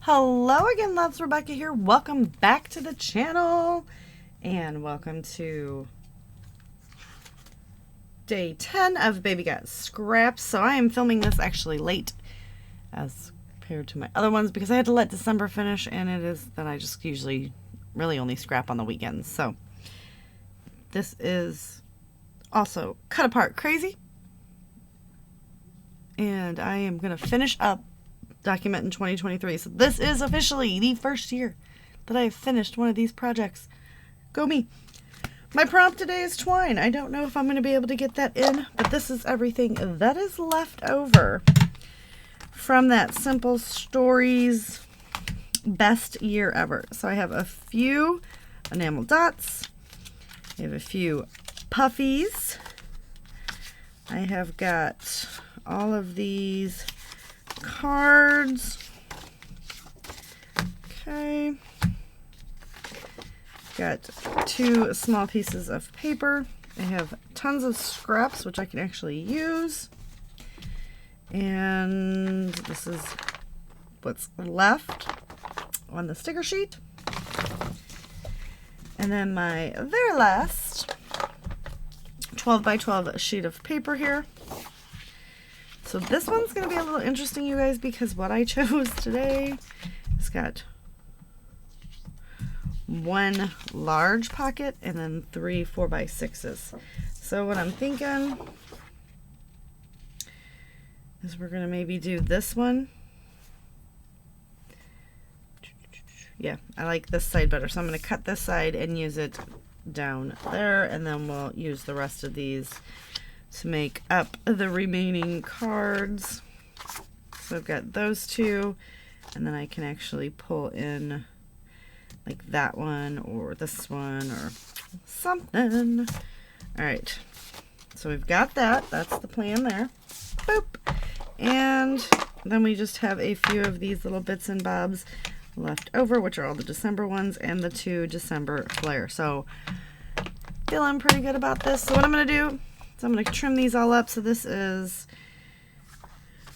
Hello again, loves. Rebecca here. Welcome back to the channel and welcome to day 10 of Baby Got Scraps. So I am filming this actually late as compared to my other ones because I had to let December finish, and it is that I just usually really only scrap on the weekends. So this is also Cut Apart Crazy, and I am going to finish up Document in 2023. So this is officially the first year that I have finished one of these projects. Go me. My prompt today is twine. I don't know if I'm going to be able to get that in, but this is everything that is left over from that Simple Stories best year ever. So I have a few enamel dots. I have a few puffies. I have got all of these cards. Okay. Got 2 small pieces of paper. I have tons of scraps, which I can actually use. And this is what's left on the sticker sheet. And then my very last 12 by 12 sheet of paper here. So this one's going to be a little interesting, you guys, because what I chose today has got 1 large pocket and then 3 4x6s. So what I'm thinking is we're going to maybe do this one. Yeah, I like this side better. So I'm going to cut this side and use it down there, and then we'll use the rest of these to make up the remaining cards. So I've got those 2, and then I can actually pull in like that one or this one or something. All right, so we've got that. That's the plan there. Boop. And then we just have a few of these little bits and bobs left over, which are all the December ones and the 2 December flare. So feeling pretty good about this. So what I'm going to do, so I'm going to trim these all up. So this is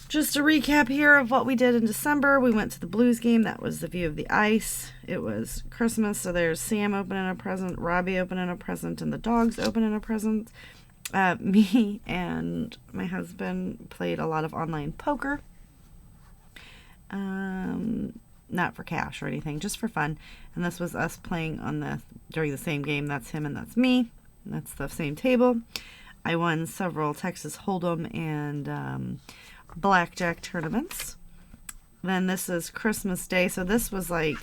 just a recap here of what we did in December. We went to the Blues game. That was the view of the ice. It was Christmas, so there's Sam opening a present, Robbie opening a present, and the dogs opening a present. Me and my husband played a lot of online poker. Not for cash or anything, just for fun. And this was us playing during the same game. That's him and that's me. That's the same table. I won several Texas Hold'em and blackjack tournaments. Then this is Christmas Day. So this was like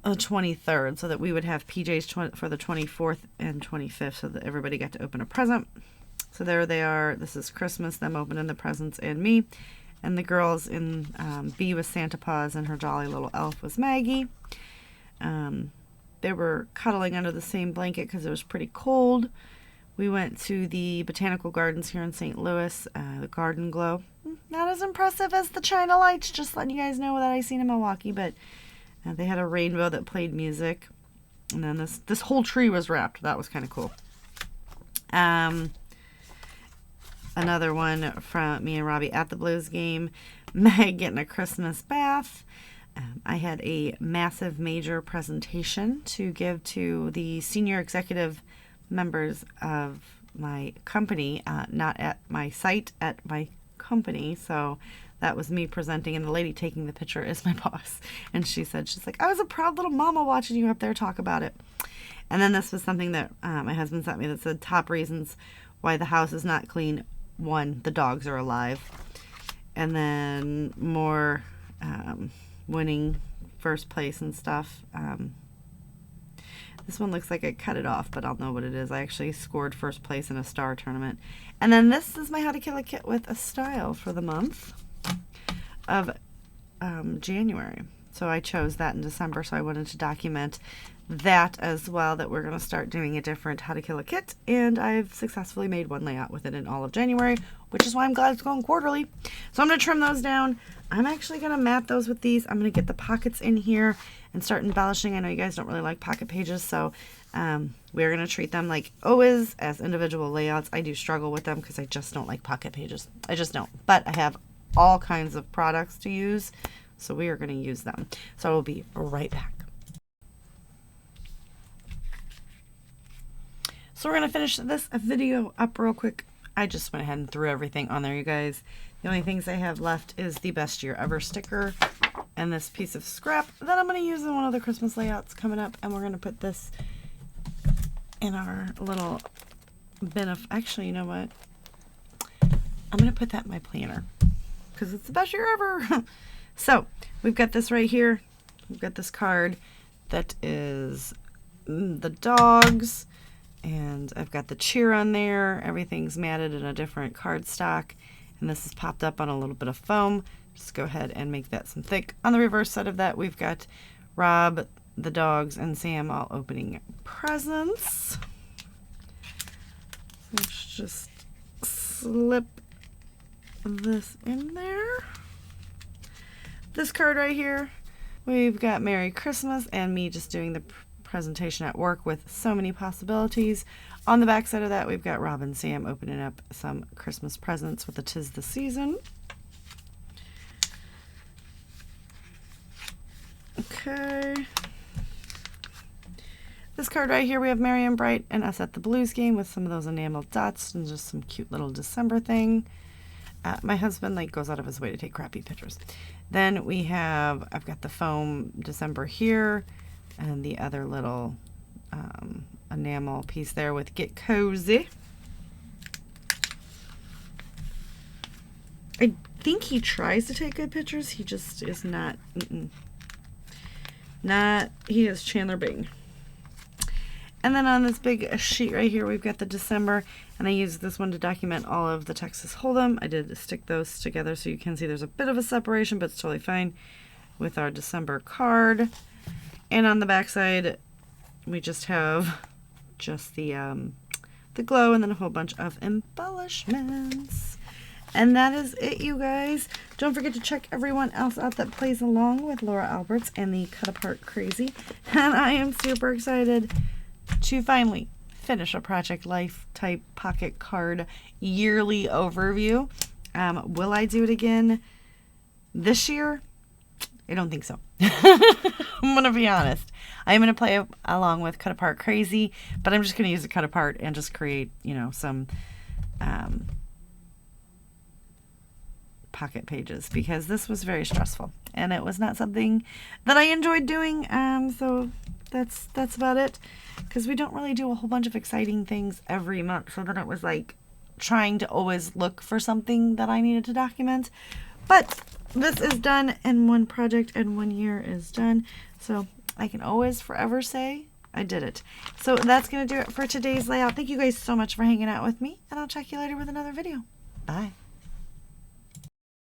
the 23rd, so that we would have PJs for the 24th and 25th, so that everybody got to open a present. So there they are. This is Christmas, them opening the presents, and me. And the girls in B was Santa Paws, and her jolly little elf was Maggie. They were cuddling under the same blanket because it was pretty cold. We went to the Botanical Gardens here in St. Louis, the Garden Glow. Not as impressive as the China Lights, just letting you guys know that I seen in Milwaukee, but they had a rainbow that played music. And then this whole tree was wrapped. That was kind of cool. Another one from me and Robbie at the Blues game. Meg getting a Christmas bath. I had a massive major presentation to give to the senior executive members of my company, not at my site, at my company. So that was me presenting, and the lady taking the picture is my boss. And she's like, I was a proud little mama watching you up there talk about it. And then this was something that my husband sent me that said top reasons why the house is not clean. 1, the dogs are alive. And then more winning first place and stuff. This one looks like I cut it off, but I'll know what it is. I actually scored first place in a star tournament. And then this is my How to Kill a Kit with a Style for the month of January. So I chose that in December, so I wanted to document that as well, that we're going to start doing a different How to Kill a Kit, and I've successfully made one layout with it in all of January, which is why I'm glad it's going quarterly. So I'm going to trim those down. I'm actually going to mat those with these. I'm going to get the pockets in here and start embellishing. I know you guys don't really like pocket pages, so we're going to treat them like always as individual layouts. I do struggle with them because I just don't like pocket pages. I just don't. But I have all kinds of products to use, So we are going to use them. So I will be right back. So we're going to finish this video up real quick. I just went ahead and threw everything on there, you guys. The only things I have left is the Best Year Ever sticker and this piece of scrap that I'm going to use in one of the Christmas layouts coming up. And we're going to put this in our little bin of, actually, you know what? I'm going to put that in my planner because it's the best year ever. So we've got this right here. We've got this card that is the dogs, and I've got the cheer on there. Everything's matted in a different cardstock, and this is popped up on a little bit of foam. Just go ahead and make that some thick. On the reverse side of that, we've got Rob, the dogs, and Sam all opening presents. Let's just slip this in there. This card right here, we've got Merry Christmas and me just doing the presentation at work with so many possibilities. On the back side of that, we've got Rob and Sam opening up some Christmas presents with the 'Tis the Season. Okay. This card right here, we have Merry and Bright and us at the Blues game with some of those enamel dots and just some cute little December thing. My husband goes out of his way to take crappy pictures. Then we have, I've got the foam December here and the other little enamel piece there with Get Cozy. I think he tries to take good pictures. He just is not. He is Chandler Bing. And then on this big sheet right here, we've got the December, and I used this one to document all of the Texas Hold'em. I did stick those together so you can see there's a bit of a separation, but it's totally fine with our December card. And on the back side, we just have just the glow and then a whole bunch of embellishments. And that is it, you guys. Don't forget to check everyone else out that plays along with Laura Alberts and the Cut Apart Crazy. And I am super excited to finally finish a Project Life type pocket card yearly overview. Will I do it again this year? I don't think so. I'm going to be honest. I'm going to play along with Cut Apart Crazy, but I'm just going to use the Cut Apart and just create, some pocket pages because this was very stressful and it was not something that I enjoyed doing. So that's about it, because we don't really do a whole bunch of exciting things every month. So then it was like trying to always look for something that I needed to document. But this is done, and one project and 1 year is done. So I can always forever say I did it. So that's going to do it for today's layout. Thank you guys so much for hanging out with me, and I'll check you later with another video. Bye.